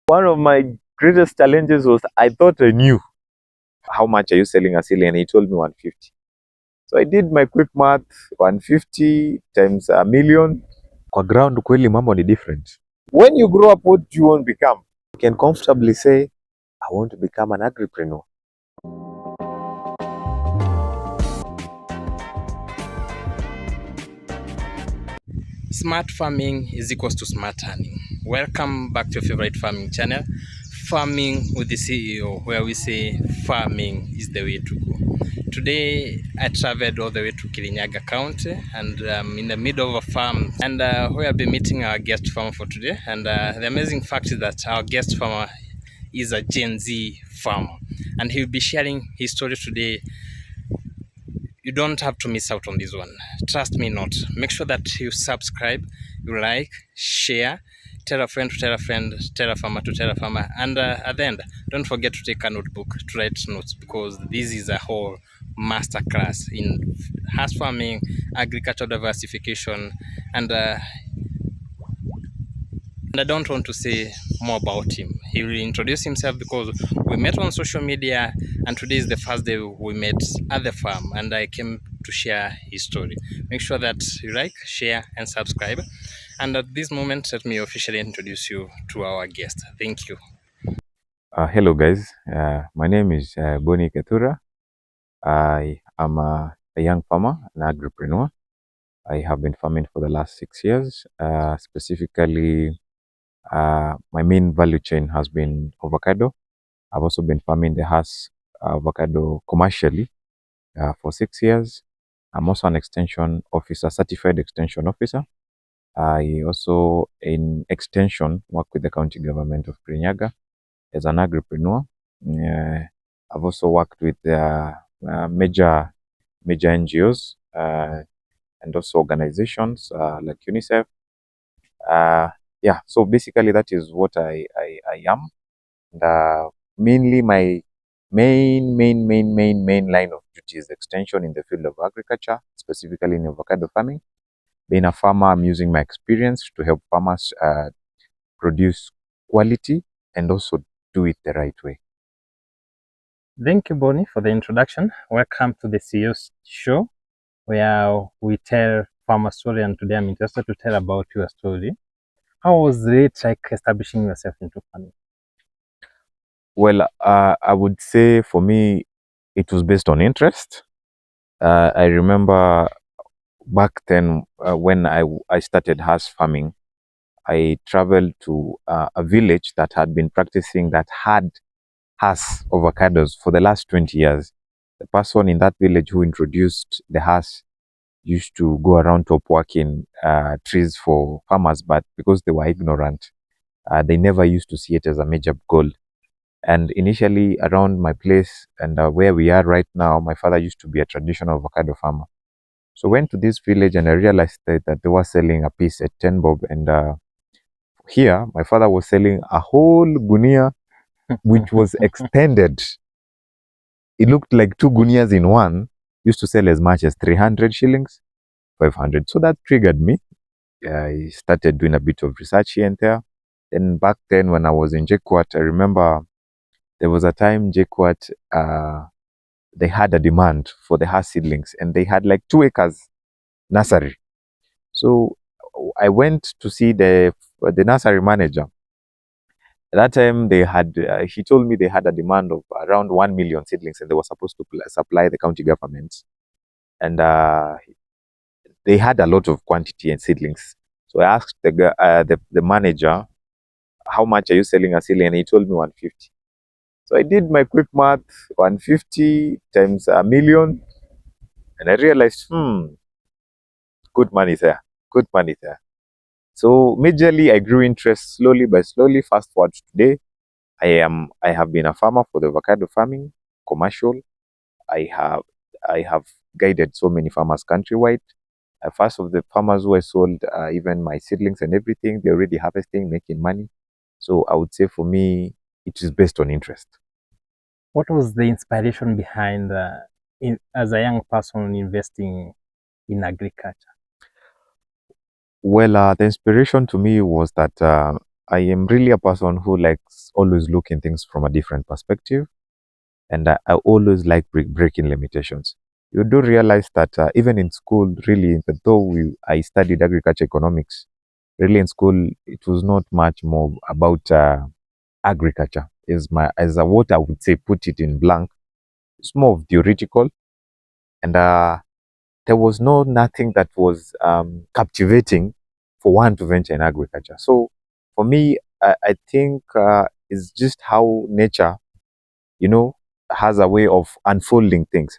One of my greatest challenges was I thought I knew how much are you selling a ceiling, and he told me 150. So I did my quick math, 150 times a million. Kwa ground kweli mambo ni different. When you grow up, what do you want to become? You can comfortably say, I want to become an agripreneur. Smart farming is equals to smart earning. Welcome back to your favorite farming channel, Farming with the CEO, where we say farming is the way to go. Today, I traveled all the way to Kirinyaga County, and I'm in the middle of a farm, and we have been meeting our guest farmer for today. And the amazing fact is that our guest farmer is a Gen Z farmer, and he'll be sharing his story today. You don't have to miss out on this one. Trust me not. Make sure that you subscribe, you like, share, tell a friend to tell a friend, tell a farmer to tell a farmer, and at the end, don't forget to take a notebook to write notes, because this is a whole masterclass in horse farming, agricultural diversification, and I don't want to say more about him. He will introduce himself because we met on social media, and today is the first day we met at the farm, and I came to share his story. Make sure that you like, share, and subscribe. And at this moment, let me officially introduce you to our guest. Thank you. Hello guys, my name is Boni Ketura. I am a young farmer, an agripreneur. I have been farming for the last 6 years. Specifically, my main value chain has been avocado. I've also been farming the Hass avocado commercially for 6 years. I'm also an extension officer, certified extension officer. I also, in extension, work with the county government of Kirinyaga as an agripreneur. I've also worked with major NGOs and also organizations like UNICEF. So basically that is what I am. And mainly my main line of duty is extension in the field of agriculture, specifically in avocado farming. Being a farmer, I'm using my experience to help farmers produce quality and also do it the right way. Thank you, Bonnie, for the introduction. Welcome to the CEO's show, where we tell farmer story, and today I'm interested to tell about your story. How was it like establishing yourself into farming? Well, I would say for me, it was based on interest. I remember back then when I started horse farming, I traveled to a village that had been practicing that had horse avocados for the last 20 years. The person in that village who introduced the horse used to go around top working trees for farmers, but because they were ignorant, they never used to see it as a major goal. And initially around my place and where we are right now, my father used to be a traditional avocado farmer. So I went to this village and I realized that they were selling a piece at 10 bob. And here, my father was selling a whole gunia, which was extended. It looked like 2 gunias in one. Used to sell as much as 300 shillings, 500. So that triggered me. I started doing a bit of research here and there. Then back then when I was in JKUAT, I remember there was a time JKUAT, they had a demand for the horse seedlings, and they had like 2 acres nursery. So I went to see the nursery manager. At that time, they had he told me they had a demand of around 1 million seedlings, and they were supposed to supply the county governments. And they had a lot of quantity and seedlings. So I asked the manager, how much are you selling a seedling? And he told me 150. So I did my quick math, 150 times a million, and I realized, good money there, good money there. So majorly, I grew interest slowly by slowly. Fast forward to today, I have been a farmer for the avocado farming, commercial. I have guided so many farmers countrywide. First of the farmers who I sold even my seedlings and everything, they're already harvesting, making money. So I would say for me, it is based on interest. What was the inspiration behind, as a young person, investing in agriculture? Well, the inspiration to me was that I am really a person who likes always looking things from a different perspective, and I always like breaking limitations. You do realize that even in school, really, even though I studied agriculture economics, really in school it was not much more about agriculture. Is my as a what I would say, put it in blank. It's more of theoretical, and there was nothing that was captivating for one to venture in agriculture. So for me, I think it's just how nature, you know, has a way of unfolding things.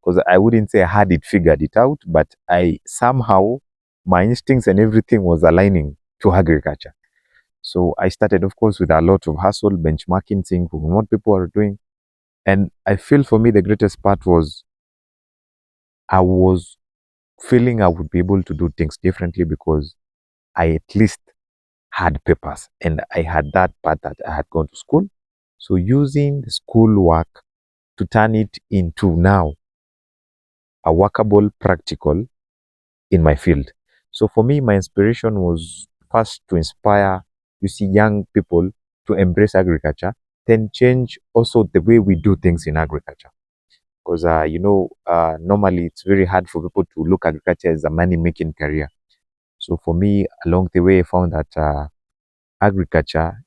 Because I wouldn't say I had it figured it out, but I somehow my instincts and everything was aligning to agriculture. So I started, of course, with a lot of hustle, benchmarking, seeing what people are doing. And I feel for me the greatest part was I was feeling I would be able to do things differently because I at least had papers and I had that part that I had gone to school. So using the school work to turn it into now a workable practical in my field. So for me, my inspiration was first to inspire, you see, young people to embrace agriculture, then change also the way we do things in agriculture. Because, normally it's very hard for people to look at agriculture as a money-making career. So for me, along the way, I found that agriculture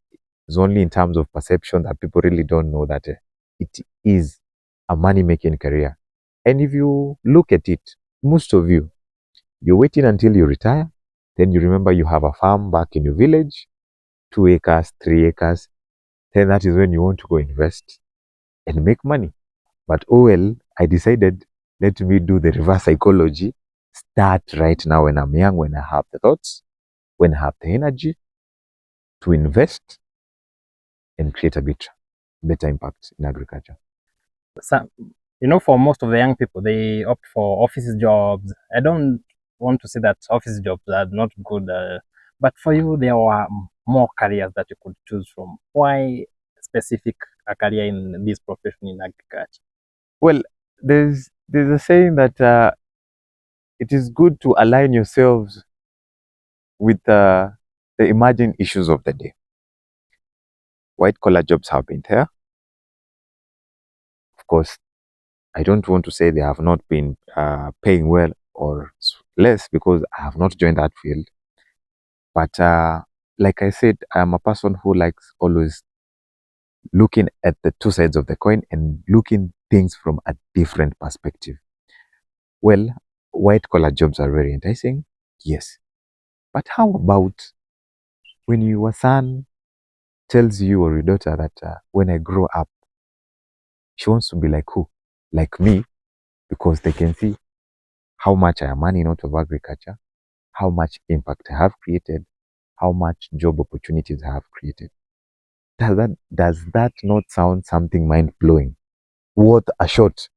is only in terms of perception that people really don't know that it is a money-making career. And if you look at it, most of you, you're waiting until you retire. Then you remember you have a farm back in your village, 2 acres, 3 acres. Then that is when you want to go invest and make money. But oh well, I decided, let me do the reverse psychology. Start right now when I'm young, when I have the thoughts, when I have the energy to invest and create a better impact in agriculture. Some, for most of the young people, they opt for office jobs. I don't want to say that office jobs are not good, but for you, there were more careers that you could choose from. Why specific a career in this profession in agriculture? Well, there's a saying that it is good to align yourselves with the emerging issues of the day. White collar jobs have been there. Of course, I don't want to say they have not been paying well or less because I have not joined that field. But like I said, I'm a person who likes always looking at the two sides of the coin and looking things from a different perspective. Well, white collar jobs are very enticing, yes. But how about when your son tells you or your daughter that when I grow up, she wants to be like who? Like me, because they can see how much I am earning out of agriculture, how much impact I have created, how much job opportunities I have created. Does that not sound something mind blowing? Worth a shot.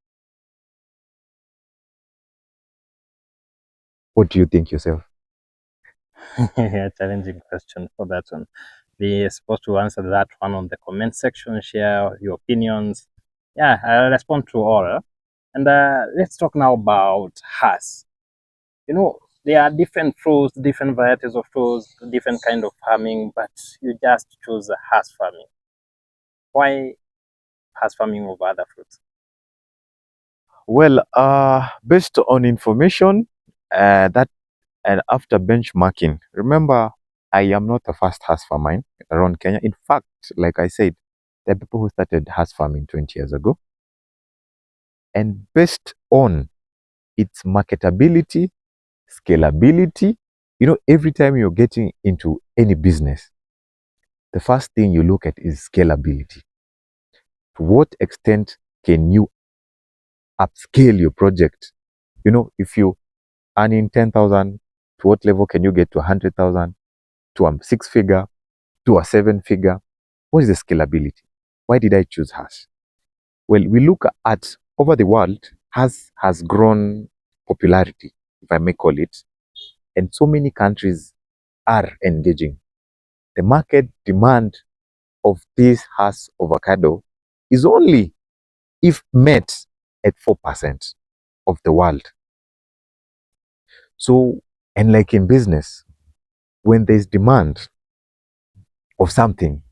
What do you think yourself? Yeah, challenging question for that one. Be supposed to answer that one on the comment section, share your opinions. Yeah, I'll respond to all. And let's talk now about hass. There are different fruits, different varieties of fruits, different kind of farming, but you just choose hass farming. Why hass farming over other fruits? Well, based on information that and after benchmarking, remember, I am not the first horse farmer around Kenya. In fact, like I said, there are people who started horse farming 20 years ago. And based on its marketability, scalability, every time you're getting into any business, the first thing you look at is scalability. To what extent can you upscale your project? If you earning 10,000, to what level can you get to 100,000, to a six figure, to a seven figure? What is the scalability? Why did I choose hash? Well, we look at over the world, hash has grown popularity, if I may call it, and so many countries are engaging. The market demand of this hash avocado is only if met at 4% of the world. So, and like in business, when there's demand, of something,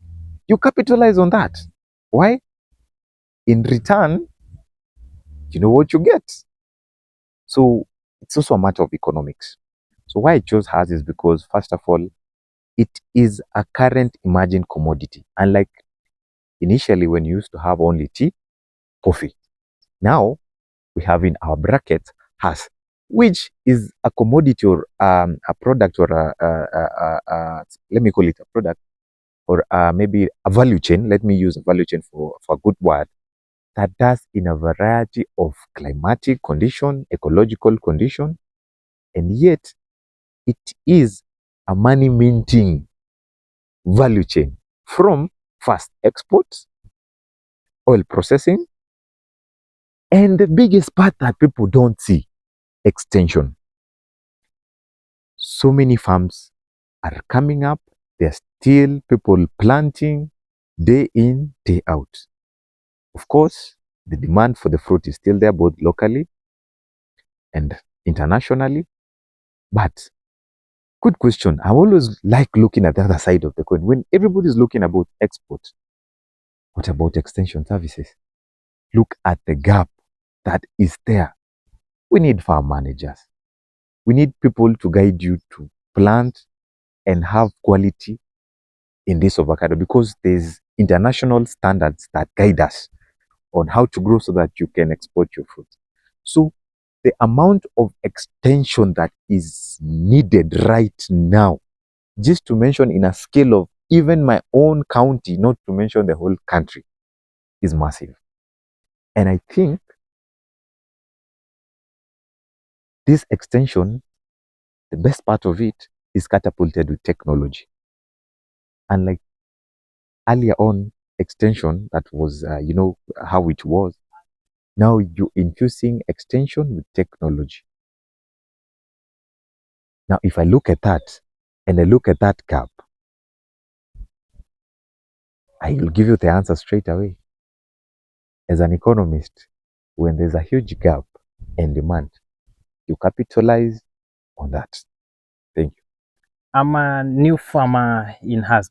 you capitalize on that. Why? In return, you know what you get. So it's also a matter of economics. So why I chose hers is because, first of all, it is a current emerging commodity. Unlike initially when you used to have only tea, coffee. Now we have in our bracket has, which is a commodity or a product or let me call it a product or maybe a value chain. Let me use a value chain for a good word that does in a variety of climatic condition, ecological condition, and yet it is a money minting value chain from first exports, oil processing, and the biggest part that people don't see, extension. So many farms are coming up. There's still people planting day in, day out. Of course, the demand for the fruit is still there, both locally and internationally. But good question. I always like looking at the other side of the coin. When everybody's looking about export, what about extension services? Look at the gap that is there. We need farm managers. We need people to guide you to plant and have quality in this avocado because there's international standards that guide us on how to grow so that you can export your fruit. So the amount of extension that is needed right now, just to mention in a scale of even my own county, not to mention the whole country, is massive. And I think this extension, the best part of it is catapulted with technology. Unlike earlier on extension, that was, how it was. Now you're infusing extension with technology. Now, if I look at that and I look at that gap, I will give you the answer straight away. As an economist, when there's a huge gap in demand, you capitalize on that. Thank you. I'm a new farmer in has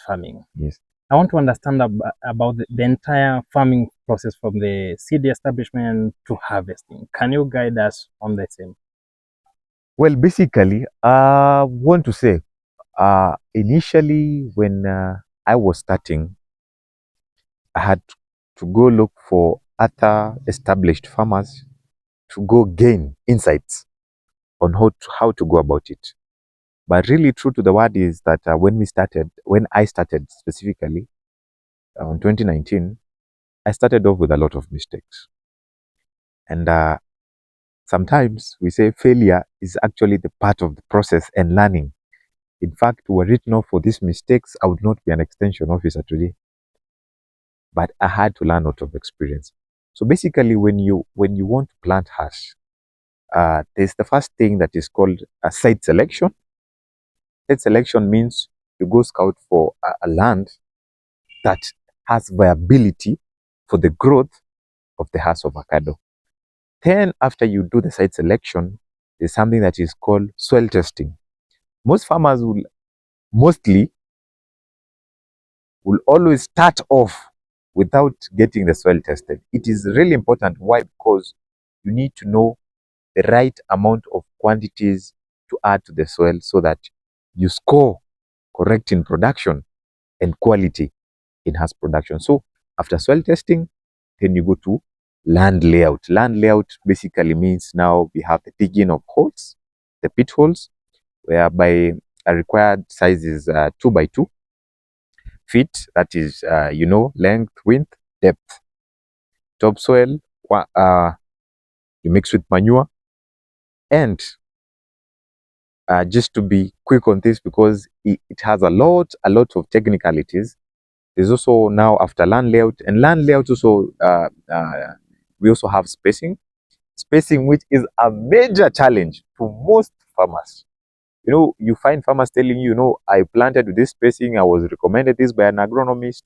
farming. Yes. I want to understand about the entire farming process from the seed establishment to harvesting. Can you guide us on the same? Well, basically, I want to say, initially when I was starting, I had to go look for other established farmers to go gain insights on how to go about it. But really true to the word is that when I started specifically in 2019, I started off with a lot of mistakes. And sometimes we say failure is actually the part of the process and learning. In fact, were it not for these mistakes, I would not be an extension officer today. But I had to learn out of experience. So basically, when you want to plant hash, there's the first thing that is called a site selection. Site selection means you go scout for a land that has viability for the growth of the hash avocado. Then, after you do the site selection, there's something that is called soil testing. Most farmers mostly will always start off without getting the soil tested. It is really important. Why? Because you need to know the right amount of quantities to add to the soil so that you score correct in production and quality in hash production. So after soil testing, then you go to land layout. Land layout basically means now we have the digging of holes, the pit holes, whereby a required size is 2 by 2 feet. That is, length, width, depth. Topsoil, you mix with manure. And just to be quick on this, because it has a lot of technicalities. There's also now after land layout, and land layout also, we also have spacing, which is a major challenge to most farmers. You find farmers telling you, I planted with this spacing, I was recommended this by an agronomist.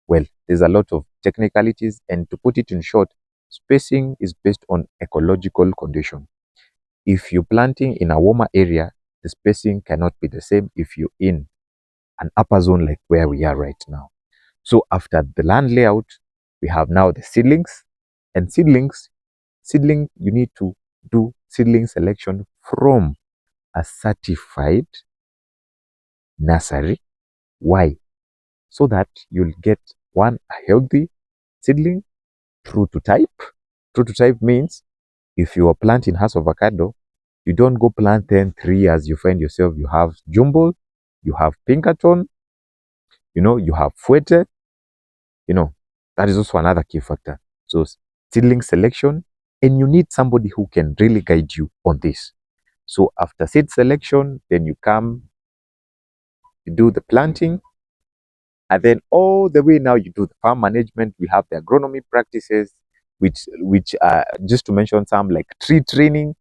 Well, there's a lot of technicalities, and to put it in short, spacing is based on ecological condition. If you're planting in a warmer area, the spacing cannot be the same if you're in an upper zone like where we are right now. So after the land layout, we have now the seedlings. And seedling, you need to do seedling selection from a certified nursery. Why? So that you'll get one, a healthy seedling, true to type. True to type means if you are planting house avocado, you don't go plant 10, 3 years, you find yourself, you have jumbo, you have Pinkerton, you have Fuerte, that is also another key factor. So seedling selection, and you need somebody who can really guide you on this. So after seed selection, then you come, you do the planting, and then all the way now you do the farm management. We have the agronomy practices, which just to mention some, like tree training.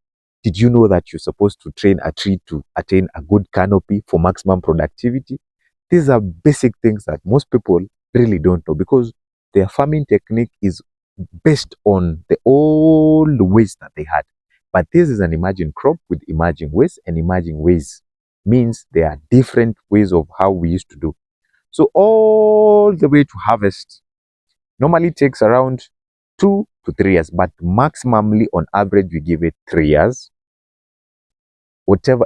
Did you know that you're supposed to train a tree to attain a good canopy for maximum productivity? These are basic things that most people really don't know, because their farming technique is based on the old ways that they had. But this is an emerging crop with emerging ways, and emerging ways means there are different ways of how we used to do. So all the way to harvest normally takes around 2 to 3 years, but maximally on average we give it 3 years. Whatever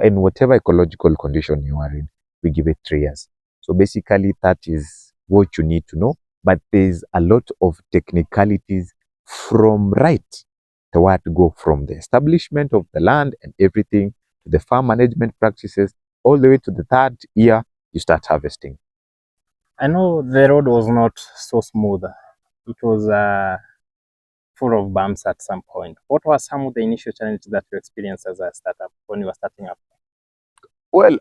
ecological condition you are in, we give it 3 years. So basically that is what you need to know. But there's a lot of technicalities from the where to go from the establishment of the land and everything to the farm management practices, all the way to the third year you start harvesting. I know the road was not so smooth. It was full of bumps at some point. What were some of the initial challenges that you experienced as a startup when you were starting up? Well,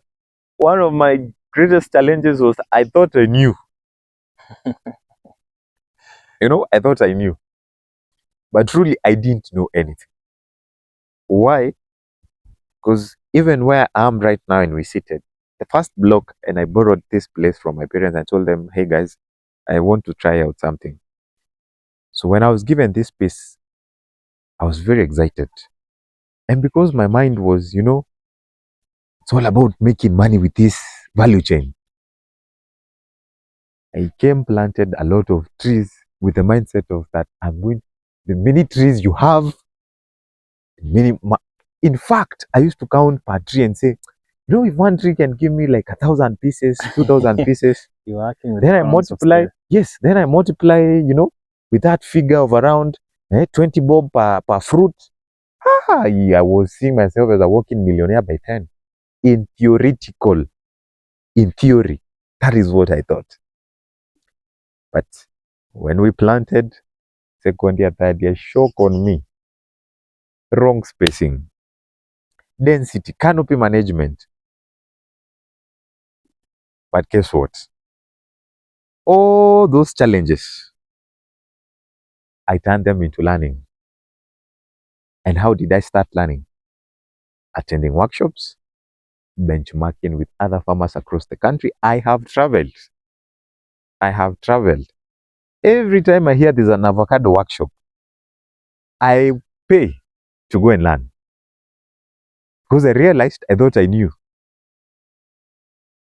one of my greatest challenges was I thought I knew. I thought I knew. But truly, I didn't know anything. Why? Because even where I am right now and we seated, the first block, and I borrowed this place from my parents. I told them, hey guys, I want to try out something. So when I was given this space, I was very excited. And because my mind was, it's all about making money with this value chain, I came planted a lot of trees with the mindset of that the many trees you have, in fact, I used to count per tree and say, if one tree can give me like 1,000 pieces, 2,000 pieces, You're working with then I multiply. Yes, then I multiply, with that figure of around 20 bob per fruit. I was seeing myself as a working millionaire by 10. In theory, that is what I thought. But when we planted, second year, third year, shock on me. Wrong spacing, density, canopy management. But guess what? All those challenges, I turned them into learning. And how did I start learning? Attending workshops, benchmarking with other farmers across the country. I have traveled. Every time I hear there's an avocado workshop, I pay to go and learn. Because I realized I thought I knew.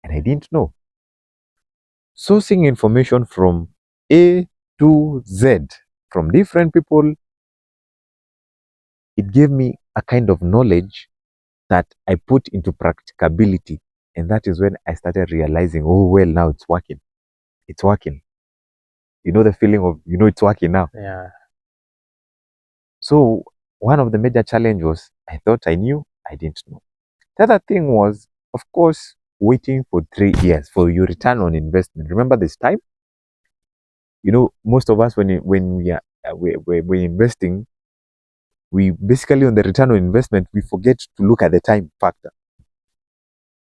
And I didn't know. Sourcing information from A to Z from different people, it gave me a kind of knowledge that I put into practicability. And that is when I started realizing, oh, well, now it's working. It's working. The feeling of, it's working now. Yeah. So one of the major challenges was I thought I knew, I didn't know. The other thing was, of course, waiting for 3 years for your return on investment. Remember this time? Most of us, when we are we're investing, we basically on the return on investment, we forget to look at the time factor.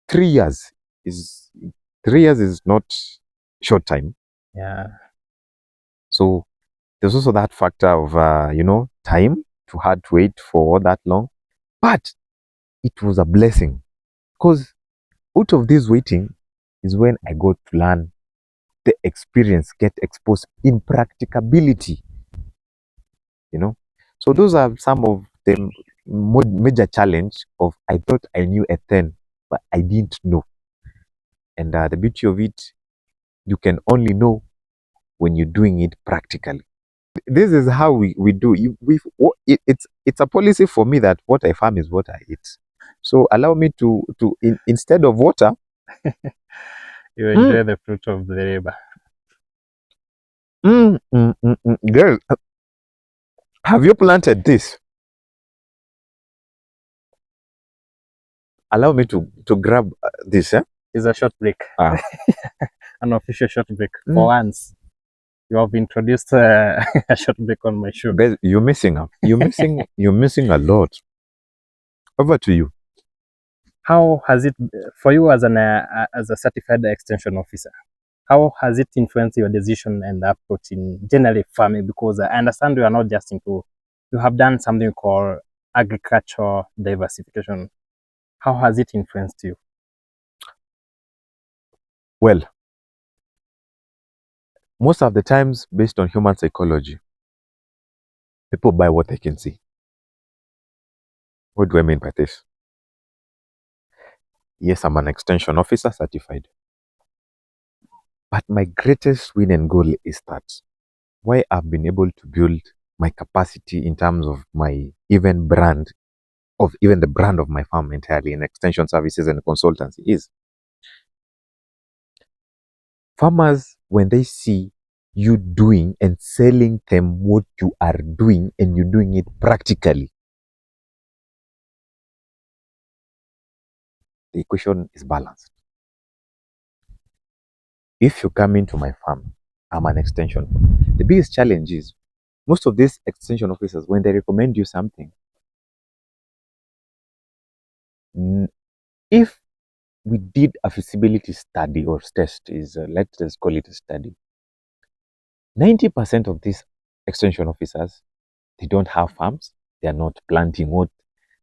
3 years is 3 years is not short time. Yeah. So there's also that factor of time. Too hard to wait for that long, but it was a blessing, because out of this waiting is when I got to learn the experience, get exposed in practicability. So those are some of the major challenge of I thought I knew at 10, but I didn't know. And the beauty of it, you can only know when you're doing it practically. This is how we do. It's a policy for me that what I farm is what I eat. So allow me instead of water, you enjoy the fruit of the labor. Girl, have you planted this? Allow me to grab this. It's a short break. Ah. An official short break. For once, you have introduced a short break on my show. You're missing up. You're missing a lot. Over to you. How has it for you as a certified extension officer? How has it influenced your decision and approach in generally farming? Because I understand you are not just into, you have done something called agriculture diversification. How has it influenced you? Well, most of the times, based on human psychology, people buy what they can see. What do I mean by this? Yes, I'm an extension officer certified. But my greatest win and goal is that why I've been able to build my capacity in terms of my even the brand of my farm entirely in extension services and consultancy is farmers, when they see you doing and selling them what you are doing and you're doing it practically, the equation is balanced. If you come into my farm, I'm an extension. The biggest challenge is most of these extension officers, when they recommend you something, if we did a feasibility study or test, let's call it a study, 90% of these extension officers, they don't have farms, they are not planting wood.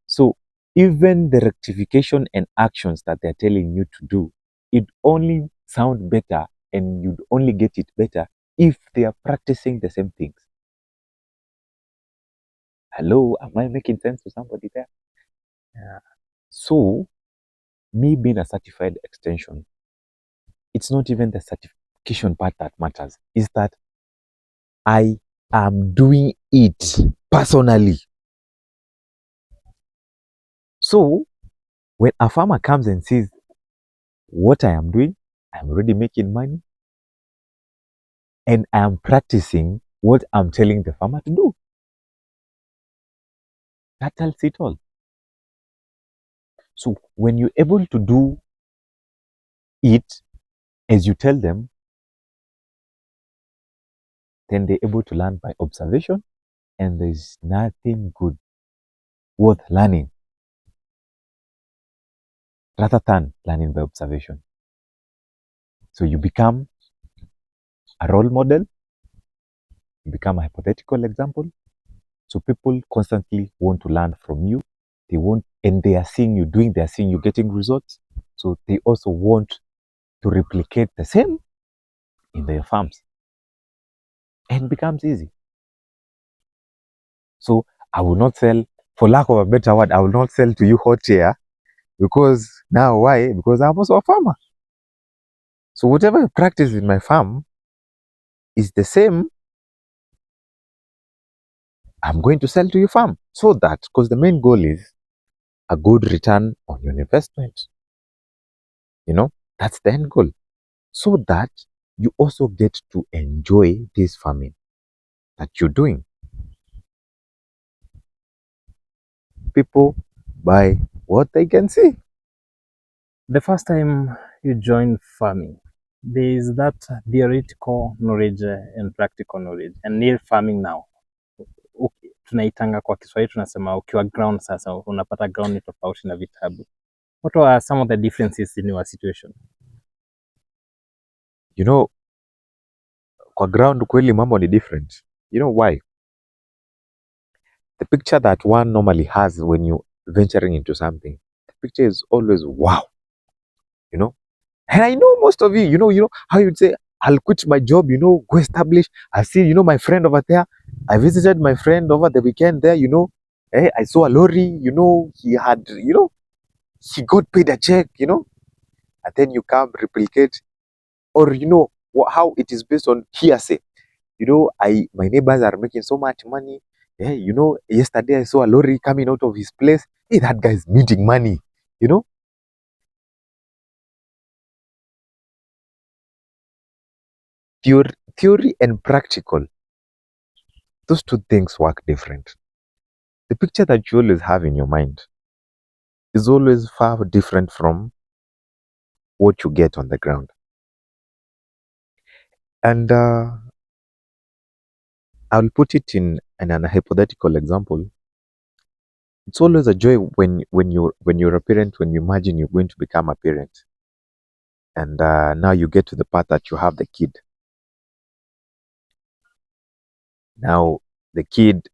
So even the rectification and actions that they're telling you to do, it only sound better and you'd only get it better if they are practicing the same things. Hello, am I making sense to somebody there? Yeah. So me being a certified extension, it's not even the certification part that matters. It's that I am doing it personally. So when a farmer comes and sees what I am doing, I'm already making money and I am practicing what I'm telling the farmer to do. That tells it all. So when you're able to do it as you tell them, then they're able to learn by observation, and there's nothing good worth learning rather than learning by observation. So you become a role model, you become a hypothetical example. So people constantly want to learn from you. They want, and they are seeing you doing, they are seeing you getting results. So they also want to replicate the same in their farms. And it becomes easy. So I will not sell, for lack of a better word, I will not sell to you hot air because now why? Because I'm also a farmer. So whatever I practice in my farm is the same I'm going to sell to your farm. So that, because the main goal is a good return on your investment. You know, that's the end goal. So that you also get to enjoy this farming that you're doing. People buy what they can see. The first time you joined farming, there is that theoretical knowledge and practical knowledge, and near farming now. Tunaitanga kwa Kiswahili tunasema ukiwa ground sasa unapata ground ni tofauti na vitabu. What are some of the differences in your situation? You know, kwa ground kweli mambo ni different. You know why? The picture that one normally has when you venturing into something, the picture is always wow. You know? And I know most of you, you know how you'd say, I'll quit my job, go establish. I see, my friend over there. I visited my friend over the weekend there, I saw a lorry, he had, he got paid a check, and then you come replicate, or how it is based on hearsay. My neighbors are making so much money. Yeah, yesterday I saw a lorry coming out of his place. Hey, that guy is minting money. You know, theory and practical, those two things work different. The picture that you always have in your mind is always far different from what you get on the ground. And I'll put it in an hypothetical example. It's always a joy when you're a parent, when you imagine you're going to become a parent, and now you get to the part that you have the kid. Now the kid,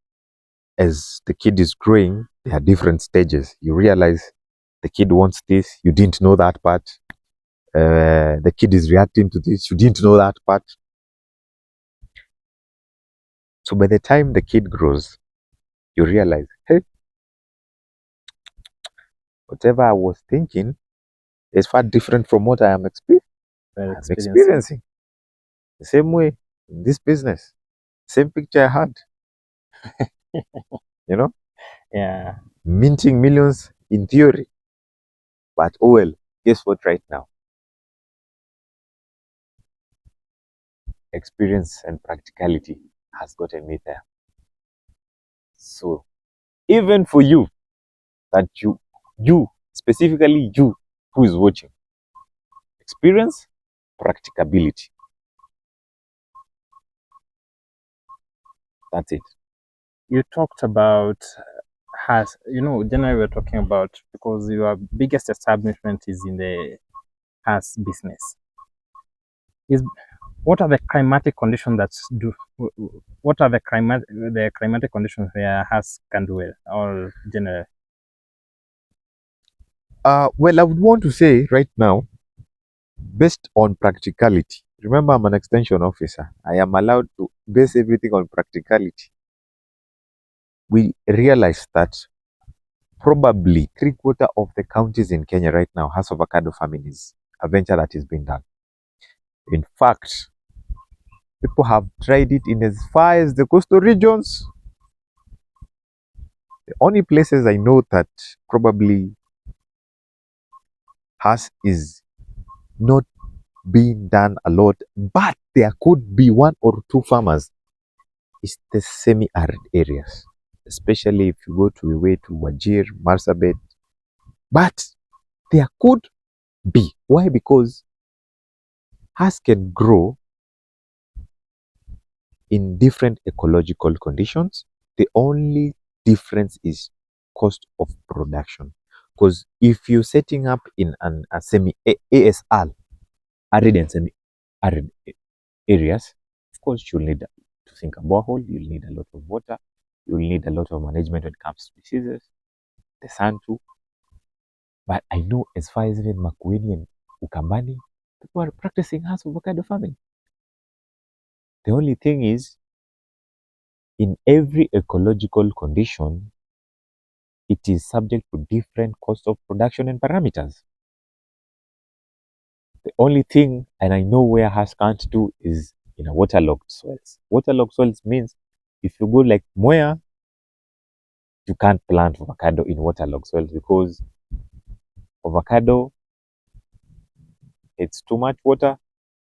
as the kid is growing, there are different stages. You realize the kid wants this, you didn't know that part. The kid is reacting to this, you didn't know that part. So by the time the kid grows, you realize, hey, whatever I was thinking is far different from what I'm experiencing. The same way in this business, same picture I had, you know, Yeah. minting millions in theory. But oh well, guess what right now? Experience and practicality has gotten me there. So even for you, that specifically you who is watching, experience, practicability. That's it. You talked about generally we're talking about, because your biggest establishment is in the has business. Is what are the climatic conditions that do? What are the climatic conditions where has can do well, or generally? Well, I would want to say right now, based on practicality. Remember, I'm an extension officer. I am allowed to base everything on practicality. We realize that probably three-quarters of the counties in Kenya right now has avocado farming is a venture that is being done. In fact, people have tried it in as far as the coastal regions. The only places I know that probably has is not being done a lot, but there could be one or two farmers is the semi-arid areas, especially if you go to a way to Wajir, Marsabit. But there could be. Why? Because has can grow in different ecological conditions. The only difference is cost of production. Because if you're setting up in a ASL, arid and semi-arid areas, of course you'll need to sink a borehole, you'll need a lot of water, you'll need a lot of management when it comes to diseases, the sun too. But I know as far as even Makueni and Ukambani, people are practicing house avocado farming. The only thing is, in every ecological condition, it is subject to different cost of production and parameters. The only thing, and I know where Hash can't do, is in a waterlogged soils. Waterlogged soils means if you go like Moya, you can't plant avocado in waterlogged soils because avocado, it's too much water.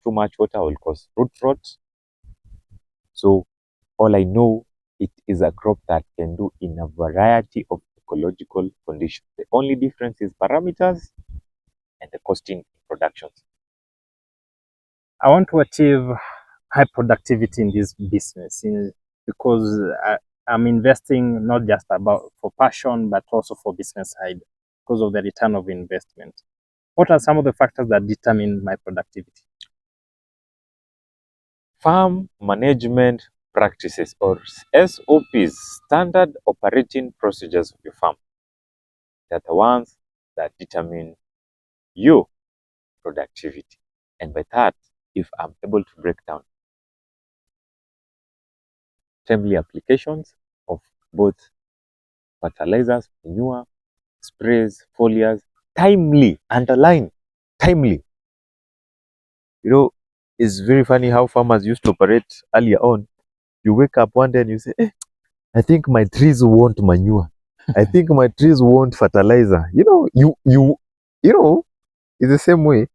Too much water will cause root rot. So all I know, it is a crop that can do in a variety of ecological conditions. The only difference is parameters and the costing in production. I want to achieve high productivity in this business because I'm investing not just about for passion, but also for business side because of the return of investment. What are some of the factors that determine my productivity? Farm management practices, or SOPs, standard operating procedures of your farm. They're the ones that determine your productivity. And by that, if I'm able to break down timely applications of both fertilizers, manure, sprays, foliars, timely, underline timely. It's very funny how farmers used to operate earlier on. You wake up one day and you say, I think my trees want manure. I think my trees want fertilizer. It's the same way.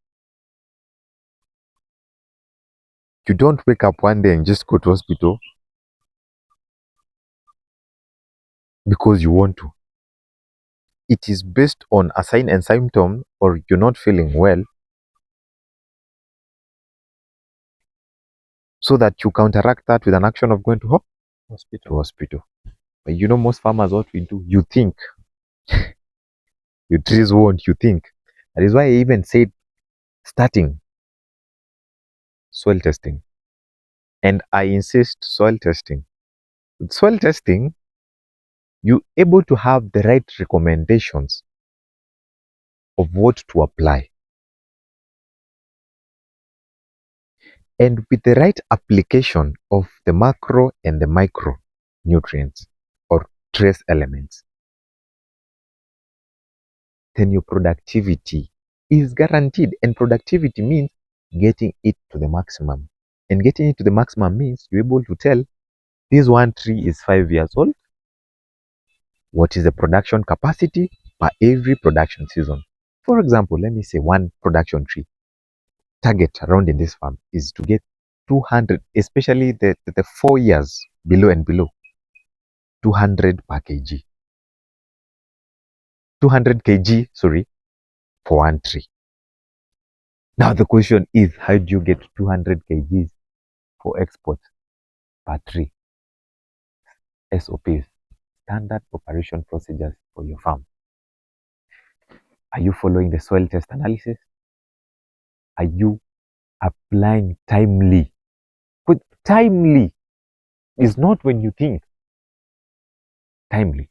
You don't wake up one day and just go to hospital because you want to. It is based on a sign and symptom, or you're not feeling well, so that you counteract that with an action of going to hospital. But most farmers, what we do, you think. Your trees won't, you think. That is why I even said starting soil testing. And I insist soil testing. With soil testing, you're able to have the right recommendations of what to apply. And with the right application of the macro and the micro nutrients or trace elements, then your productivity is guaranteed. And productivity means getting it to the maximum. And getting it to the maximum means you're able to tell this one tree is 5 years old. What is the production capacity per every production season? For example, let me say one production tree target around in this farm is to get 200, especially the 4 years below and below, 200 per kg. 200 kg, for one tree. Now the question is, how do you get 200 kgs for export per tree? SOPs, standard operation procedures for your farm. Are you following the soil test analysis? Are you applying timely? But timely is not when you think. Timely.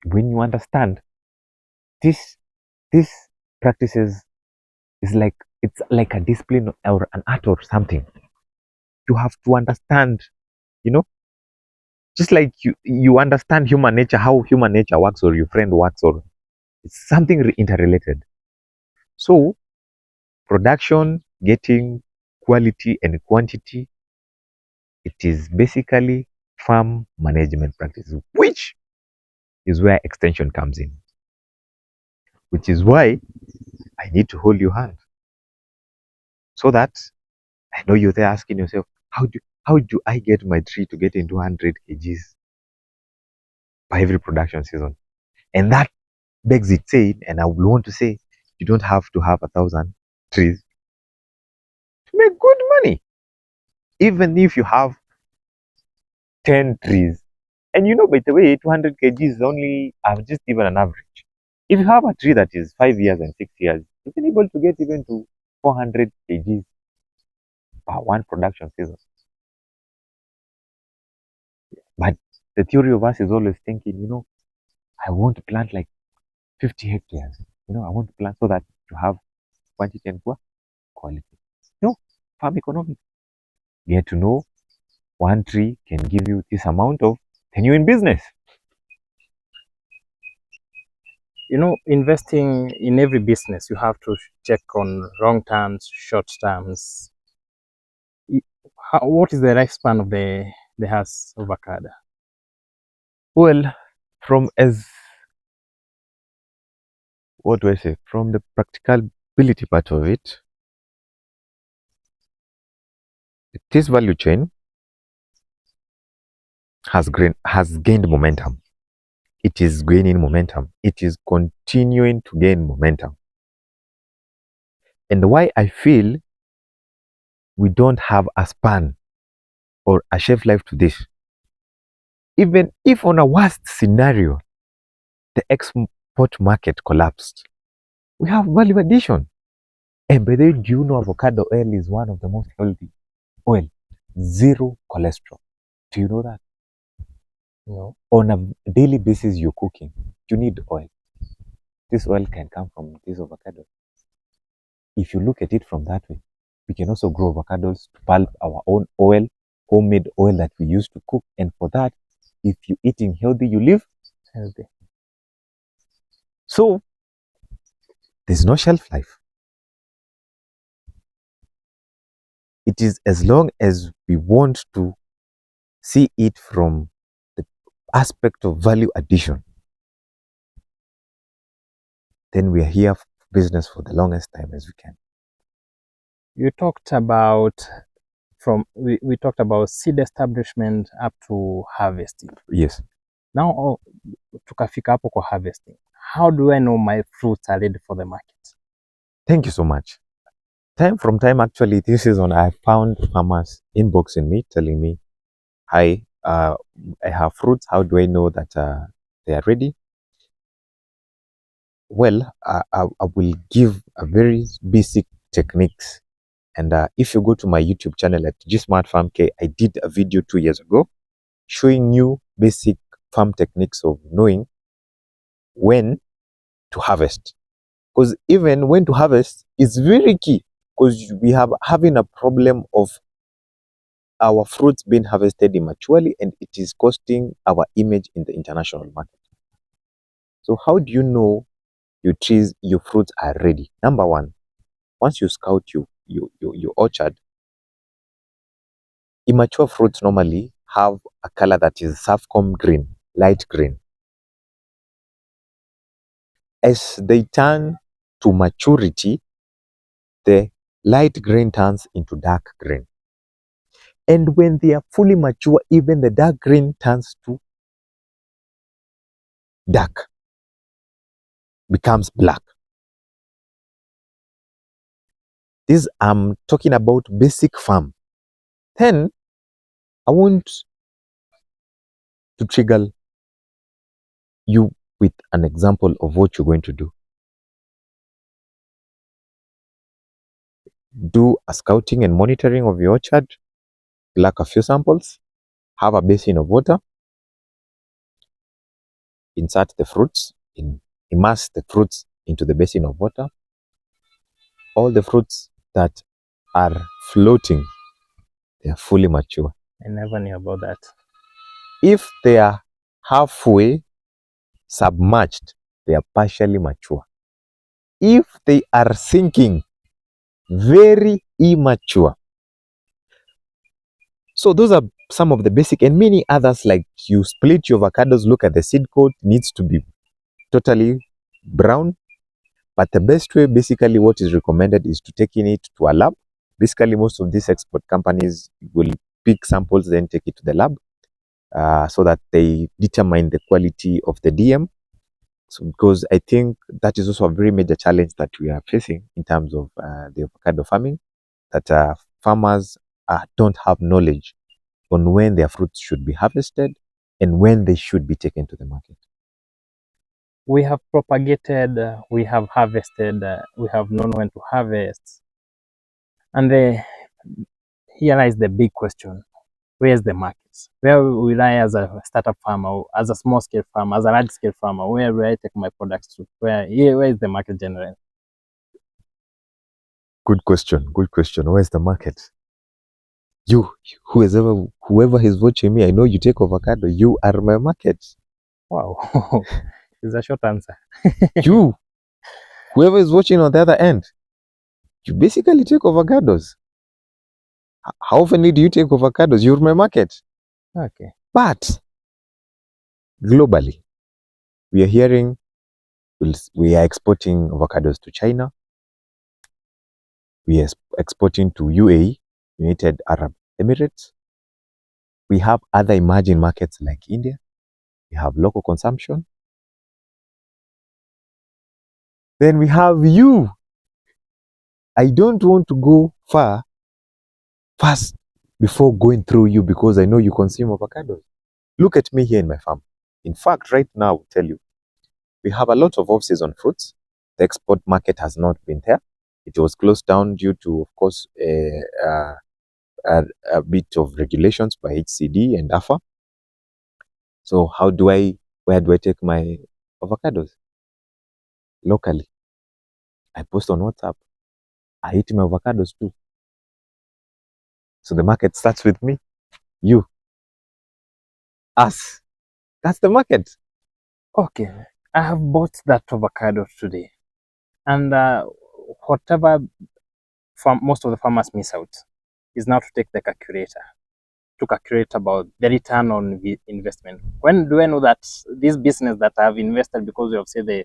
When you understand this practices it's like a discipline or an art or something. You have to understand, just like you understand human nature, how human nature works, or your friend works, or it's something interrelated. So production, getting quality and quantity, it is basically farm management practices, which is where extension comes in, which is why I need to hold your hand, so that I know you're there asking yourself, how do I get my tree to get into 100 kgs by every production season? And that begs it saying, and I would want to say, you don't have to have 1,000 trees to make good money. Even if you have 10 trees, and by the way, 200 kgs is only, I've just given an average. If you have a tree that is 5 years and 6 years, you can able to get even to 400 kgs per one production season. But the theory of us is always thinking, I want to plant like 50 hectares. I want to plant so that you have quantity and quality. No, farm economics. Get to know one tree can give you this amount of, then you're in business. Investing in every business, you have to check on long terms, short terms. What is the lifespan of the house avocado? Well, from what do I say? From the practicability part of it, this value chain has gained momentum. It is gaining momentum. It is continuing to gain momentum. And why I feel we don't have a span or a shelf life to this, even if on a worst scenario, the export market collapsed, we have value addition. And by the way, do you know avocado oil is one of the most healthy oil? Zero cholesterol. Do you know that? No. On a daily basis, you're cooking, you need oil. This oil can come from this avocado. If you look at it from that way, we can also grow avocados to pulp our own oil, homemade oil that we use to cook. And for that, if you're eating healthy, you live healthy. So there's no shelf life. It is as long as we want to see it from the aspect of value addition, then we are here for business for the longest time as we can. You talked about we talked about seed establishment up to harvesting. Yes. Now tukafika hapo kwa harvesting. How do I know my fruits are ready for the market? Thank you so much. Time from time, actually, this is when I found farmers inboxing me, telling me, hi, I have fruits. How do I know that they are ready? Well, I will give a very basic techniques. And if you go to my YouTube channel at SMARTFARM K, I did a video 2 years ago showing you basic farm techniques of knowing when to harvest. Because even when to harvest is very key, because we have having a problem of our fruits being harvested immaturely, and it is costing our image in the international market. So how do you know your trees, your fruits are ready? Number one, once you scout your orchard, immature fruits normally have a color that is saffron green, light green. As they turn to maturity, the light green turns into dark green. And when they are fully mature, even the dark green turns to dark, becomes black. This I'm talking about basic farm. Then I want to trigger you with an example of what you're going to do. Do a scouting and monitoring of your orchard, pluck a few samples, have a basin of water, insert the fruits, immerse the fruits into the basin of water. All the fruits that are floating, they are fully mature. I never knew about that. If they are halfway submerged, they are partially mature. If they are sinking, very immature. So those are some of the basic, and many others, like you split your avocados, look at the seed coat, needs to be totally brown. But the best way, basically what is recommended, is to taking it to a lab. Basically most of these export companies will pick samples, then take it to the lab so that they determine the quality of the DM. So, because I think that is also a very major challenge that we are facing in terms of the avocado farming, that farmers don't have knowledge on when their fruits should be harvested and when they should be taken to the market. We have propagated, we have harvested, we have known when to harvest. And here lies the big question. Where's the market? Where will I, as a startup farmer, as a small scale farmer, as a large scale farmer, where will I take my products to? Where is the market generally? Good question. Good question. Where's the market? You, whoever is watching me, I know you take avocado. You are my market. Wow. It's a short answer. You, whoever is watching on the other end, you basically take avocados. How often do you take avocados? You're my market. Okay. But globally, we are hearing we are exporting avocados to China. We are exporting to UAE, United Arab Emirates. We have other emerging markets like India. We have local consumption. Then we have you. I don't want to go fast before going through you, because I know you consume avocados. Look at me here in my farm. In fact, right now, I will tell you, we have a lot of off-season fruits. The export market has not been there. It was closed down due to, of course, a bit of regulations by HCD and AFA. So where do I take my avocados? Locally. I post on WhatsApp. I eat my avocados too. So the market starts with me, you, us. That's the market. Okay. I have bought that avocado today. And whatever most of the farmers miss out is now to take the calculator to calculate about the return on investment. When do I know that this business that I've invested because of say the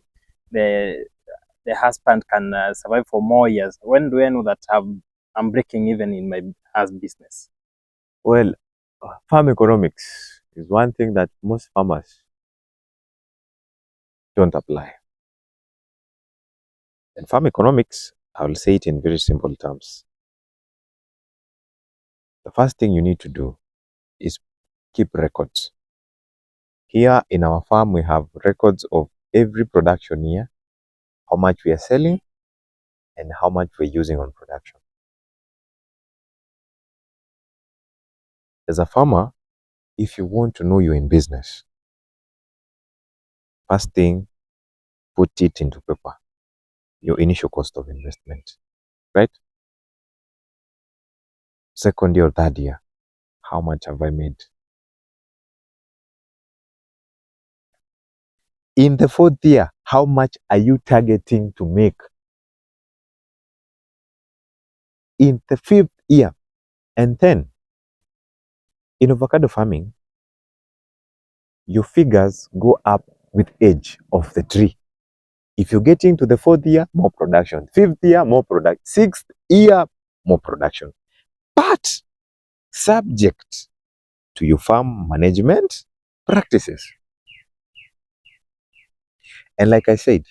the husband can survive for more years? When do I know that I'm breaking even in my husband business? Well, farm economics is one thing that most farmers don't apply. And farm economics, I will say it in very simple terms. The first thing you need to do is keep records. Here in our farm, we have records of every production year, how much we are selling, and how much we're using on production. As a farmer, if you want to know you're in business, first thing, put it into paper. Your initial cost of investment, right? Second year or third year, how much have I made? In the fourth year, how much are you targeting to make? In the fifth year, and then in avocado farming, your figures go up with age of the tree. If you get into the fourth year, more production. Fifth year, more production. Sixth year, more production. But subject to your farm management practices. And like I said,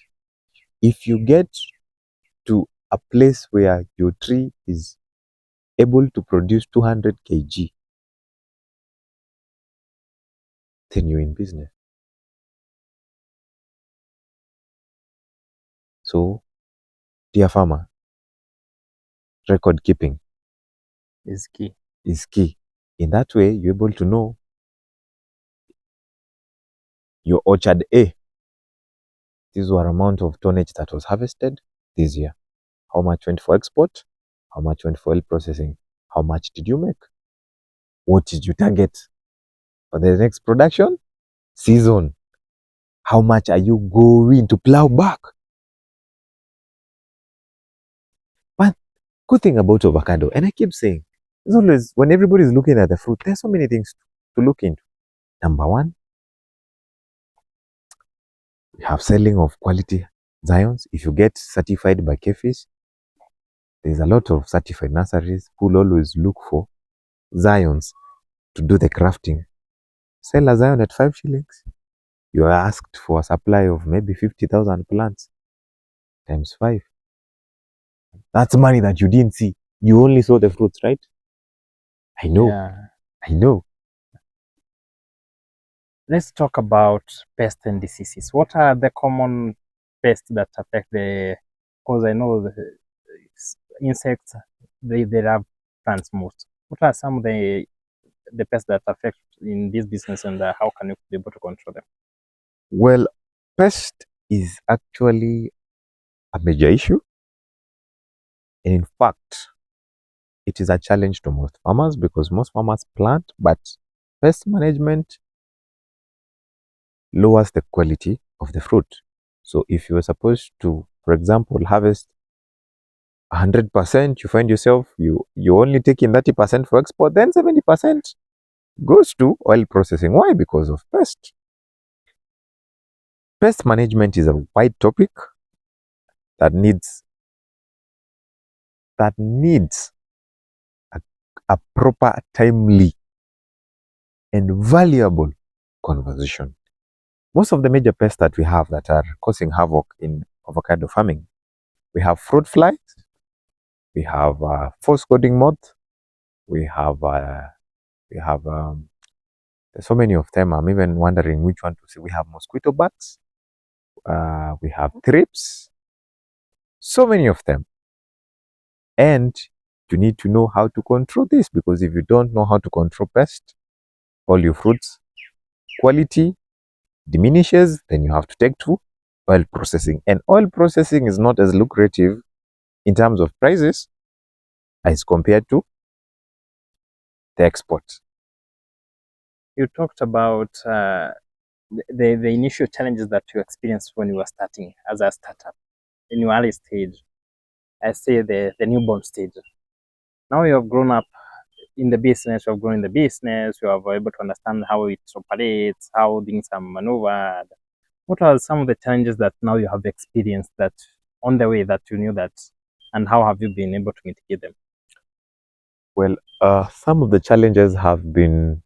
if you get to a place where your tree is able to produce 200 kg, then you're in business. So, dear farmer, record keeping Is key. is key. In that way, you're able to know your orchard A. This was amount of tonnage that was harvested this year. How much went for export? How much went for oil processing? How much did you make? What did you target for the next production season? How much are you going to plow back? But good thing about avocado, and I keep saying, it's always when everybody's looking at the fruit, there's so many things to look into. Number one, we have selling of quality Zions. If you get certified by KFIS, there's a lot of certified nurseries who will always look for Zions to do the crafting. Sell a Zion at 5 shillings. You are asked for a supply of maybe 50,000 plants times 5. That's money that you didn't see. You only saw the fruits, right? I know. Yeah. I know. Let's talk about pests and diseases. What are the common pests that affect the? Because I know the insects they love plants most. What are some of the pests that affect in this business, and how can you be able to control them? Well, pest is actually a major issue. And in fact, it is a challenge to most farmers because most farmers plant, but pest management lowers the quality of the fruit. So if you are supposed to, for example, harvest 100%, you find yourself you only taking 30% for export, then 70% goes to oil processing. Why? Because of pest. Pest management is a wide topic that needs a, a proper, timely, and valuable conversation. Most of the major pests that we have that are causing havoc in avocado farming, we have fruit flies, we have false coding moth, we have there's so many of them. I'm even wondering which one to say. We have mosquito bugs, we have thrips, so many of them. And you need to know how to control this, because if you don't know how to control pests, all your fruits quality diminishes, then you have to take to oil processing. And oil processing is not as lucrative in terms of prices as compared to the export. You talked about the initial challenges that you experienced when you were starting as a startup. in your early stage, I say the newborn stage. Now you have grown up in the business, you have grown in the business, you are able to understand how it operates, how things are maneuvered. What are some of the challenges that now you have experienced that on the way that you knew that, and how have you been able to mitigate them? Well, some of the challenges have been,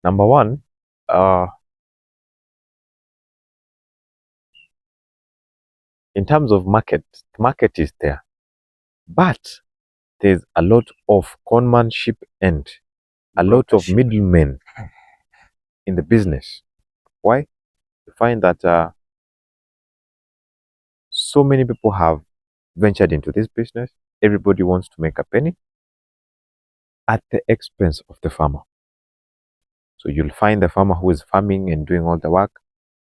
number one, uh, in terms of market, the market is there, but there's a lot of conmanship and a lot of Brokership. middlemen in the business. Why? You find that so many people have ventured into this business. Everybody wants to make a penny at the expense of the farmer. So you'll find the farmer who is farming and doing all the work,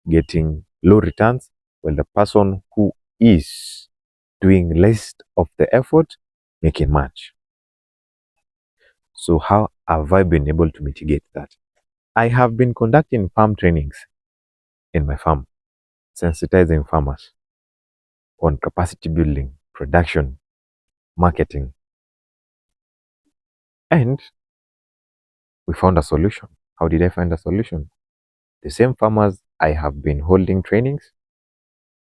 getting low returns, while the person who is doing less of the effort, making much. So how have I been able to mitigate that? I have been conducting farm trainings in my farm, sensitizing farmers on capacity building, production, marketing. And we found a solution. How did I find a solution? The same farmers I have been holding trainings,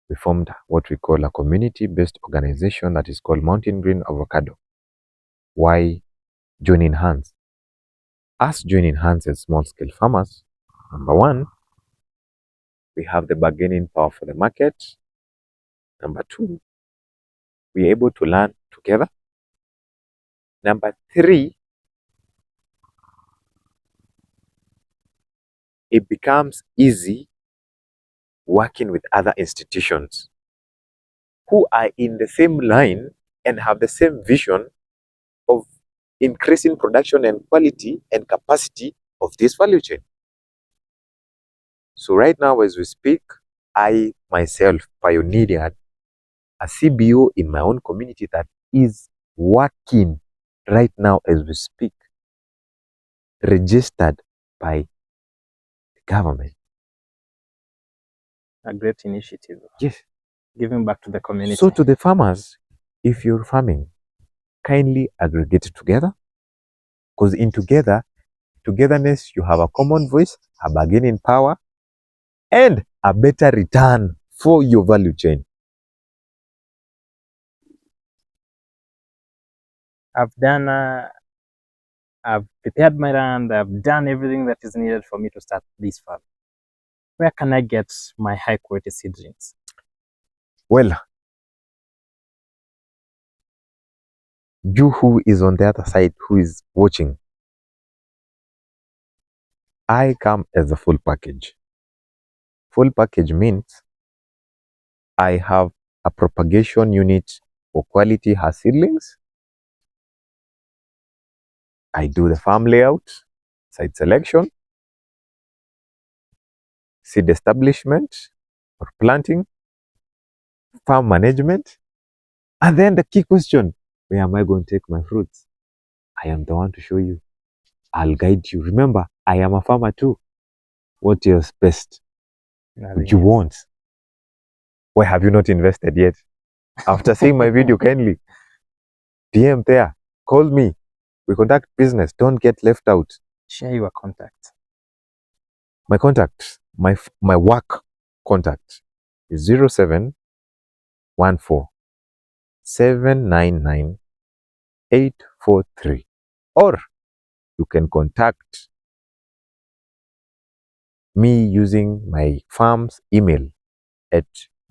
we formed what we call a community-based organization that is called Mountain Green Avocado. Why joining hands? Us joining hands as small-scale farmers, number one, we have the bargaining power for the market. Number two, we're able to learn together. Number three, it becomes easy working with other institutions who are in the same line and have the same vision of increasing production and quality and capacity of this value chain. So right now, as we speak, I myself pioneered a CBO in my own community that is working right now as we speak, registered by the government. A great initiative. Yes. Giving back to the community. So to the farmers, if you're farming, kindly aggregate together, because in togetherness, you have a common voice, a bargaining power, and a better return for your value chain. I've prepared my land, I've done everything that is needed for me to start this farm. Where can I get my high quality seedlings? Well, you who is on the other side, who is watching, I come as a full package. Full package means I have a propagation unit for quality hass seedlings. I do the farm layout, site selection, seed establishment or planting, farm management, and then the key question, where am I going to take my fruits? I am the one to show you. I'll guide you. Remember, I am a farmer too. What else best would you want? Why have you not invested yet? After seeing my video, kindly DM there, call me. We conduct business. Don't get left out. Share your contact. My contact, my work contact is 0714 799 843. Or you can contact me using my farm's email at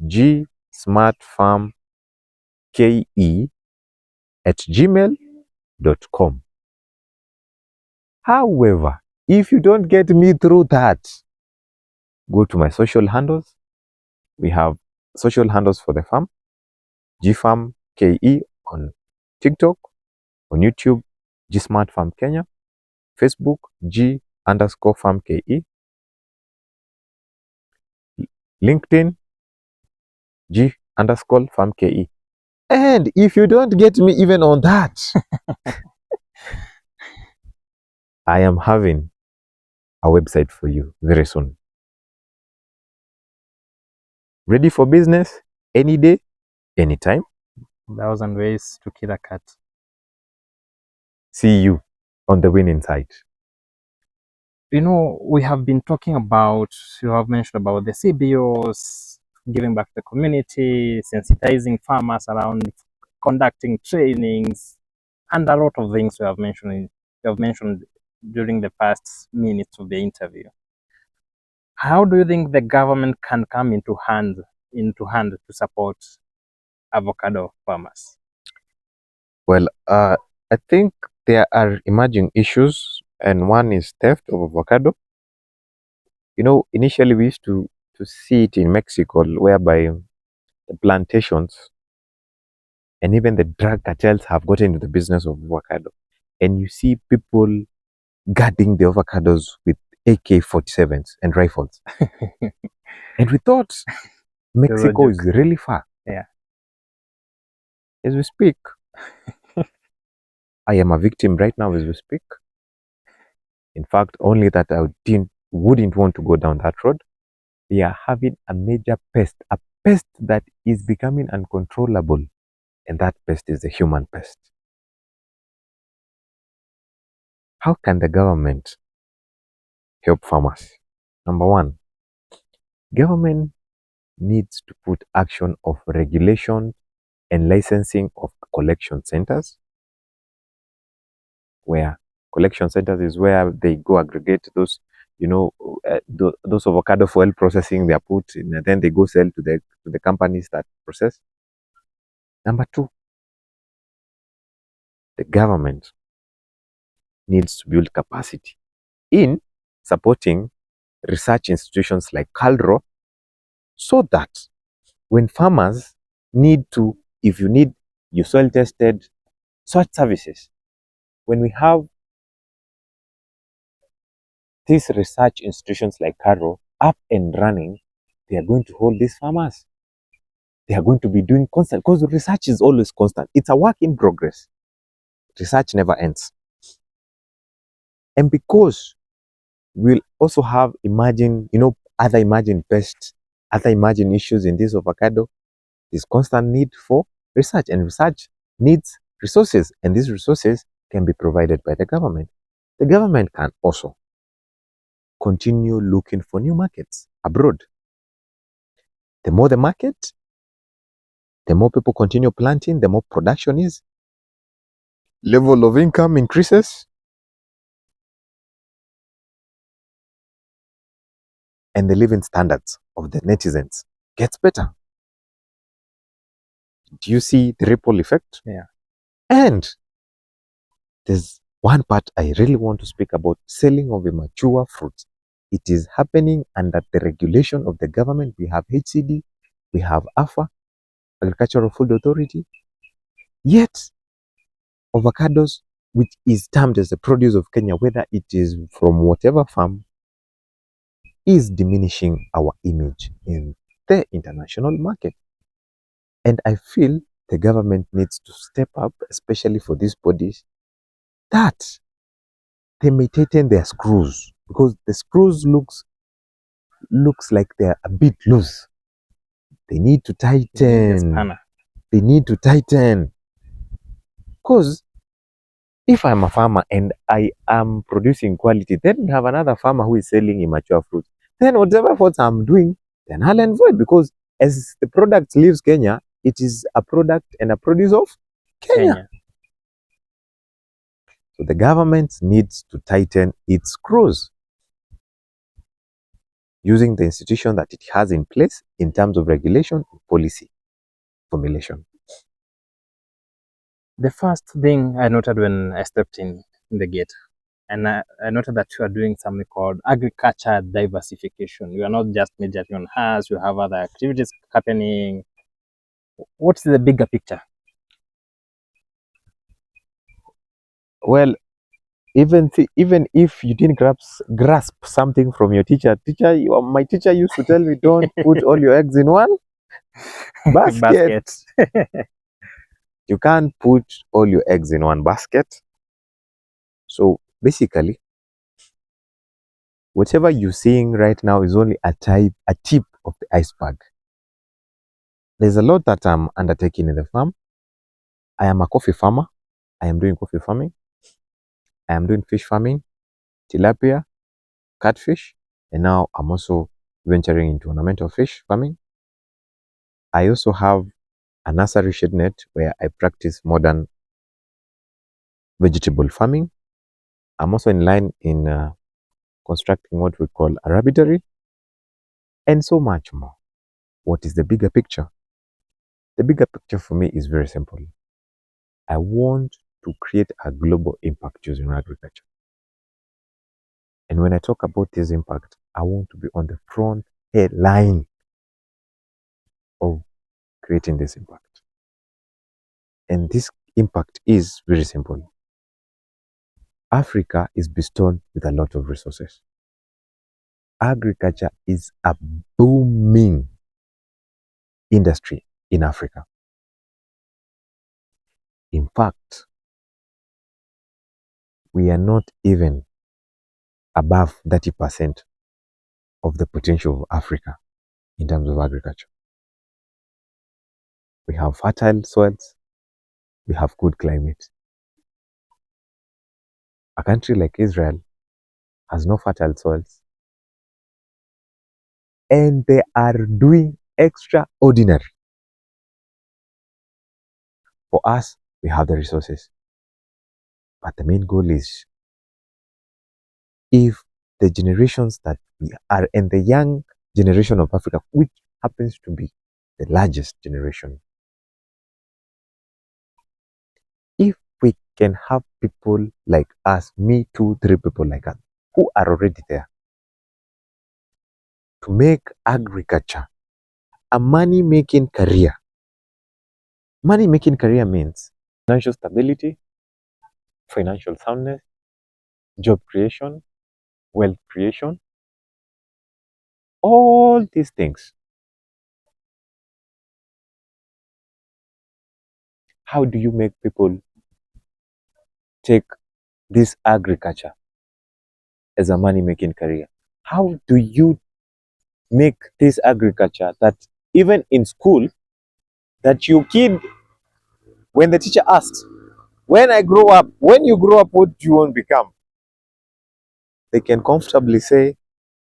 gsmartfarmke@gmail.com. However, if you don't get me through that, go to my social handles. We have social handles for the farm, gfarmke on TikTok, on YouTube, gsmartfarm Kenya, Facebook, g_farmke, LinkedIn, g_farmke. And if you don't get me even on that, I am having a website for you very soon. Ready for business any day, anytime. 1,000 ways to kill a cat. See you on the winning side. You know, we have been talking about, you have mentioned about the CBOs, giving back to the community, sensitizing farmers around conducting trainings, and a lot of things you have mentioned during the past minutes of the interview. How do you think the government can come into hand to support avocado farmers? Well, I think there are emerging issues, and one is theft of avocado. You know, initially we used to see it in Mexico, whereby the plantations and even the drug cartels have gotten into the business of avocado. And you see people guarding the avocados with AK-47s and rifles. And we thought There's a Mexico joke. is really far. Yeah. As we speak, I am a victim right now as we speak. In fact, only that wouldn't want to go down that road. We are having a major pest that is becoming uncontrollable. And that pest is the human pest. How can the government help farmers? Number one, government needs to put action of regulation and licensing of collection centers, where collection centers is where they go aggregate those, those avocado for oil processing. They are put in, and then they go sell to the companies that process. Number two, the government needs to build capacity in supporting research institutions like CalRO, so that when farmers if you need your soil tested such services, when we have these research institutions like CalRO up and running, they are going to hold these farmers. They are going to be doing constant, because research is always constant. It's a work in progress. Research never ends. And because we'll also have other emerging pests, other emerging issues in this avocado, there's constant need for research, and research needs resources, and these resources can be provided by the government. The government can also continue looking for new markets abroad. The more the market, the more people continue planting, the more production is. Level of income increases, and the living standards of the netizens gets better. Do you see the ripple effect? Yeah. And there's one part I really want to speak about: selling of immature fruits. It is happening under the regulation of the government. We have HCD, we have AFA, Agricultural Food Authority. Yet, avocados, which is termed as the produce of Kenya, whether it is from whatever farm, is diminishing our image in the international market. And I feel the government needs to step up, especially for these bodies, that they may tighten their screws, because the screws looks like they're a bit loose. They need to tighten. They need to tighten. Because if I'm a farmer and I am producing quality, then we have another farmer who is selling immature fruits. Then whatever efforts I'm doing, then null and void, because as the product leaves Kenya, it is a product and a produce of Kenya. So the government needs to tighten its screws using the institution that it has in place in terms of regulation and policy formulation. The first thing I noted when I stepped in the gate, and I noted that you are doing something called agriculture diversification. You are not just majoring on herbs, you have other activities happening. What's the bigger picture? Well, even if you didn't grasp something from your my teacher used to tell me, don't put all your eggs in one basket. You can't put all your eggs in one basket. So basically, whatever you're seeing right now is only a tip of the iceberg. There's a lot that I'm undertaking in the farm. I am a coffee farmer. I am doing coffee farming. I am doing fish farming, tilapia, catfish, and now I'm also venturing into ornamental fish farming. I also have a nursery shade net where I practice modern vegetable farming. I'm also in line in constructing what we call a rabbitary, and so much more. What is the bigger picture? The bigger picture for me is very simple. I want to create a global impact using agriculture. And when I talk about this impact, I want to be on the front line of creating this impact. And this impact is very simple. Africa is bestowed with a lot of resources. Agriculture is a booming industry in Africa. In fact, we are not even above 30% of the potential of Africa in terms of agriculture. We have fertile soils, we have good climate. A country like Israel has no fertile soils, and they are doing extraordinary. For us, we have the resources. But the main goal is if the generations that we are and the young generation of Africa, which happens to be the largest generation, if we can have people like us, me, 2, 3 people like us, who are already there, to make agriculture a money-making career. Money-making career means financial stability, financial soundness, job creation, wealth creation, all these things. How do you make people take this agriculture as a money-making career? How do you make this agriculture that even in school, that you kid, when the teacher asks, when you grow up, what do you want to become? They can comfortably say,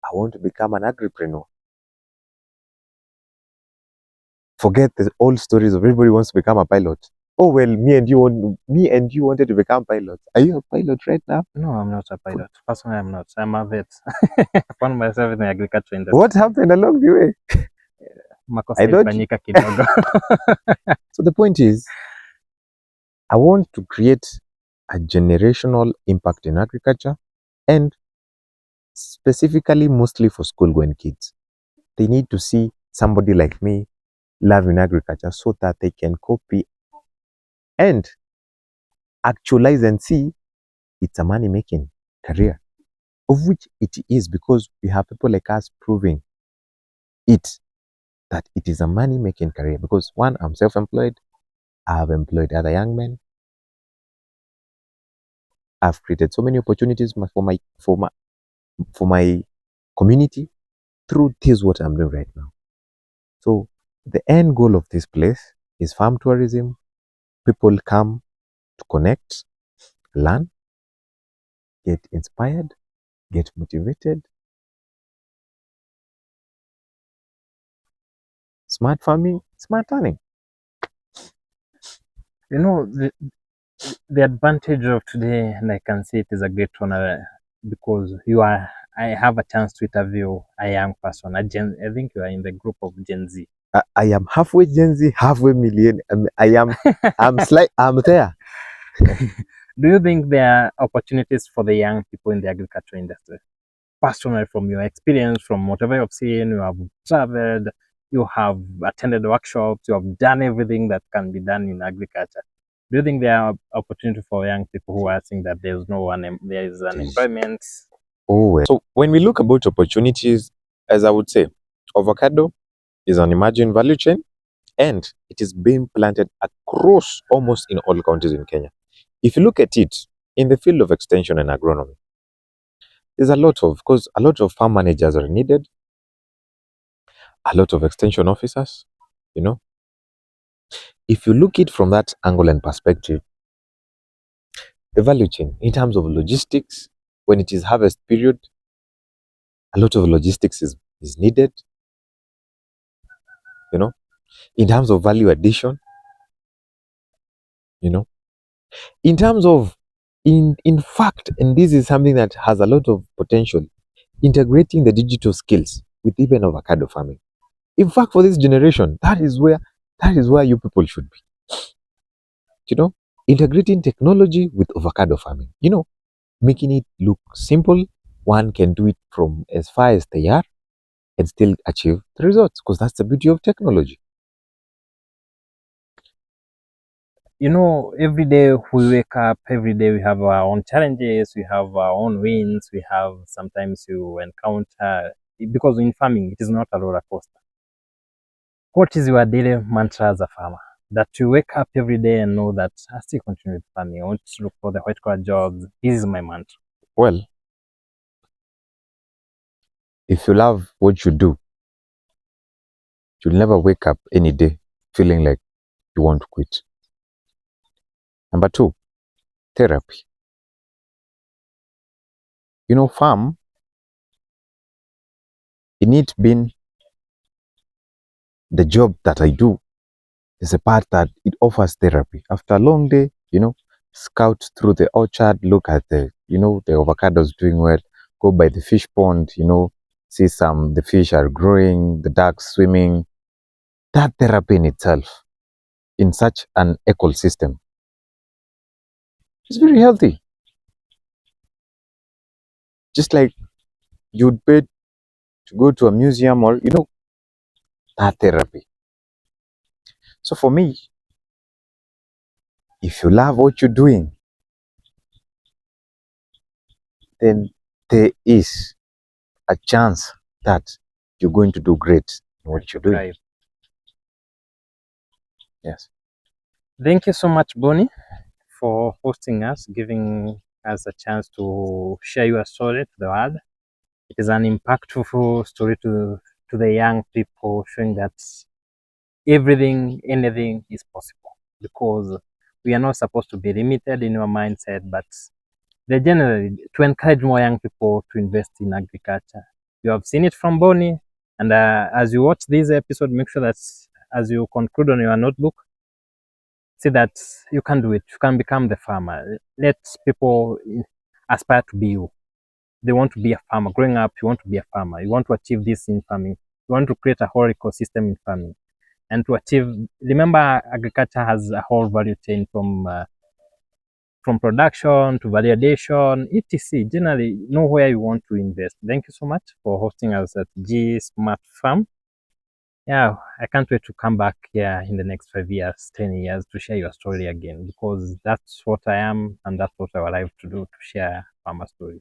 I want to become an agripreneur. Forget the old stories of everybody wants to become a pilot. Oh well, me and you wanted to become pilots. Are you a pilot right now? No, I'm not a pilot. Personally, I'm not. I'm a vet. I found myself in the agriculture industry. What happened along the way? Makosa I thought- ilifanyika kidogo. So the point is, I want to create a generational impact in agriculture, and specifically mostly for school-going kids. They need to see somebody like me loving agriculture so that they can copy and actualize and see it's a money-making career, of which it is, because we have people like us proving it, that it is a money-making career. Because one, I'm self-employed, I have employed other young men, I've created so many opportunities for my community through this what I'm doing right now. So the end goal of this place is farm tourism. People come to connect, learn, get inspired, get motivated. Smart farming, smart earning. You know, the advantage of today, and I can see it is a great honor because I have a chance to interview a young person. I think you are in the group of Gen Z. I am halfway Gen Z, halfway millennial. I'm there. Do you think there are opportunities for the young people in the agriculture industry? Personally, from your experience, from whatever you've seen, you have traveled, you have attended workshops, you have done everything that can be done in agriculture. Do you think there are opportunities for young people who are saying that there is unemployment? Oh, well. So when we look about opportunities, as I would say, avocado is an emerging value chain, and it is being planted across almost in all counties in Kenya. If you look at it in the field of extension and agronomy, there's a lot of farm managers are needed, a lot of extension officers, if you look it from that angle and perspective, the value chain in terms of logistics, when it is harvest period, a lot of logistics is needed, you know, in terms of value addition, you know, in terms of in fact, and this is something that has a lot of potential, integrating the digital skills with even avocado farming. In fact, for this generation, that is where you people should be. You know, integrating technology with avocado farming. You know, making it look simple. One can do it from as far as they are and still achieve the results, because that's the beauty of technology. You know, every day we wake up, every day we have our own challenges, we have our own wins, we have sometimes you encounter, because in farming, it is not a roller coaster. What is your daily mantra as a farmer? That you wake up every day and know that I still continue with farming. I want to look for the white collar jobs. This is my mantra. Well, if you love what you do, you'll never wake up any day feeling like you want to quit. Number two, therapy. You know, farm, in it being the job that I do, is a part that it offers therapy. After a long day, you know, scout through the orchard, look at the avocados doing well, go by the fish pond, see the fish are growing, the ducks swimming. That therapy in itself, in such an ecosystem, is very healthy. Just like you'd pay to go to a museum or, that therapy. So for me, if you love what you're doing, then there is a chance that you're going to do great in what you're doing. Right. Yes. Thank you so much, Bonnie, for hosting us, giving us a chance to share your story to the world. It is an impactful story to the young people, showing that anything is possible, because we are not supposed to be limited in our mindset, but generally to encourage more young people to invest in agriculture. You have seen it from Bonnie, and as you watch this episode, make sure that as you conclude on your notebook, see that you can do it. You can become the farmer. Let people aspire to be you. They want to be a farmer. Growing up, you want to be a farmer. You want to achieve this in farming. You want to create a whole ecosystem in farming. And to achieve, remember, agriculture has a whole value chain from production to validation, etc. Generally, know where you want to invest. Thank you so much for hosting us at G Smart Farm. Yeah, I can't wait to come back here in the next 5 years, 10 years to share your story again, because that's what I am and that's what I would like to do, to share farmer stories.